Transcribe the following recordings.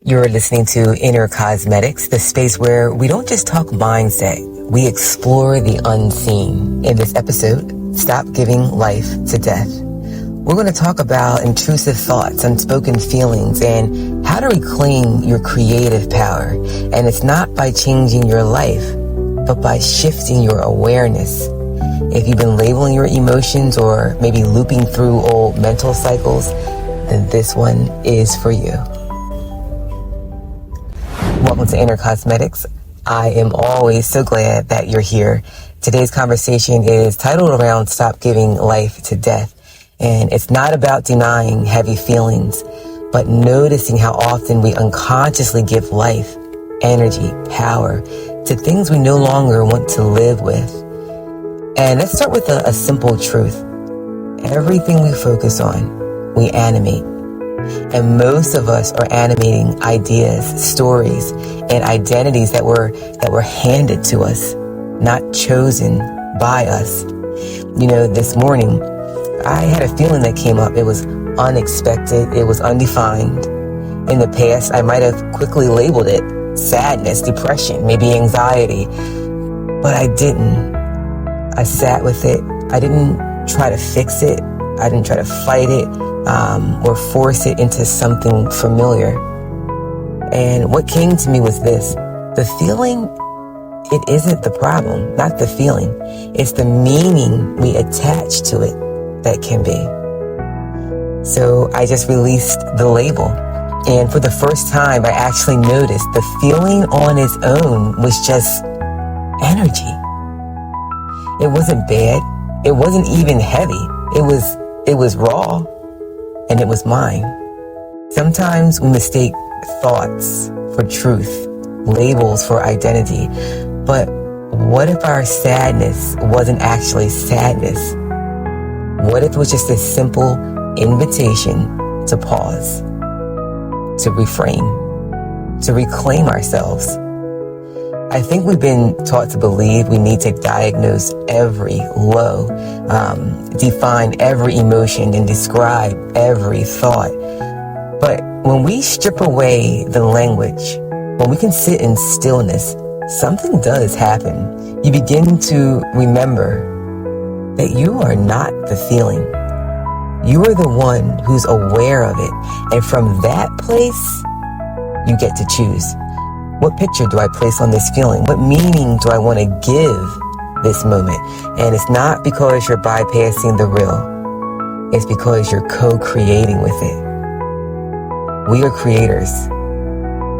You're listening to Inner Cosmetics, the space where we don't just talk mindset, we explore the unseen. In this episode, Stop Giving Life to Death. We're going to talk about intrusive thoughts, unspoken feelings, and how to reclaim your creative power. And it's not by changing your life, but by shifting your awareness. If you've been labeling your emotions or maybe looping through old mental cycles, then this one is for you. Welcome to Inner Cosmetics. I am always so glad that you're here. Today's conversation is titled around Stop Giving Life to Death. And it's not about denying heavy feelings, but noticing how often we unconsciously give life, energy, power to things we no longer want to live with. And let's start with a simple truth. Everything we focus on, we animate. And most of us are animating ideas, stories, and identities that were handed to us, not chosen by us. You know, this morning, I had a feeling that came up. It was unexpected. It was undefined. In the past, I might have quickly labeled it sadness, depression, maybe anxiety. But I didn't. I sat with it. I didn't try to fix it. I didn't try to fight it. Or force it into something familiar. And what came to me was this. The feeling, it isn't the problem, not the feeling. It's the meaning we attach to it that can be. So I just released the label. And for the first time, I actually noticed the feeling on its own was just energy. It wasn't bad. It wasn't even heavy. It was raw. And it was mine. Sometimes we mistake thoughts for truth, labels for identity. But what if our sadness wasn't actually sadness? What if it was just a simple invitation to pause, to refrain, to reclaim ourselves? I think we've been taught to believe we need to diagnose every low, define every emotion, and describe every thought. But when we strip away the language, when we can sit in stillness, something does happen. You begin to remember that you are not the feeling. You are the one who's aware of it. And from that place, you get to choose. What picture do I place on this feeling? What meaning do I want to give this moment? And it's not because you're bypassing the real. It's because you're co-creating with it. We are creators.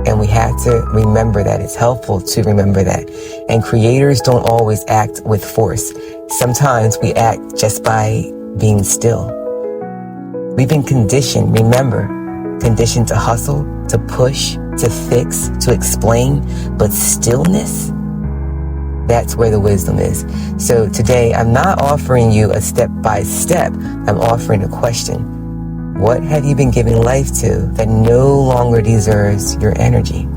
And we have to remember that. It's helpful to remember that. And creators don't always act with force. Sometimes we act just by being still. We've been conditioned, remember, conditioned to hustle, to push, to fix, to explain, but stillness, that's where the wisdom is. So today, I'm not offering you a step-by-step. I'm offering a question. What have you been giving life to that no longer deserves your energy?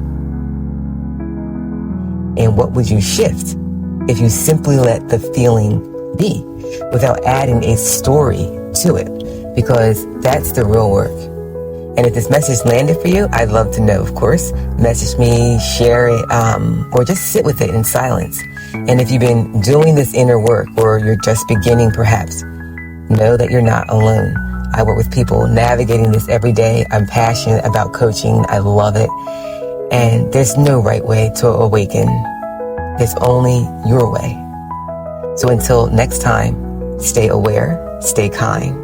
And what would you shift if you simply let the feeling be without adding a story to it? Because that's the real work. And if this message landed for you, I'd love to know, of course. Message me, share it, or just sit with it in silence. And if you've been doing this inner work, or you're just beginning perhaps, know that you're not alone. I work with people navigating this every day. I'm passionate about coaching. I love it. And there's no right way to awaken. There's only your way. So until next time, stay aware, stay kind,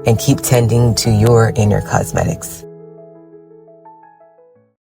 and keep tending to your inner cosmetics.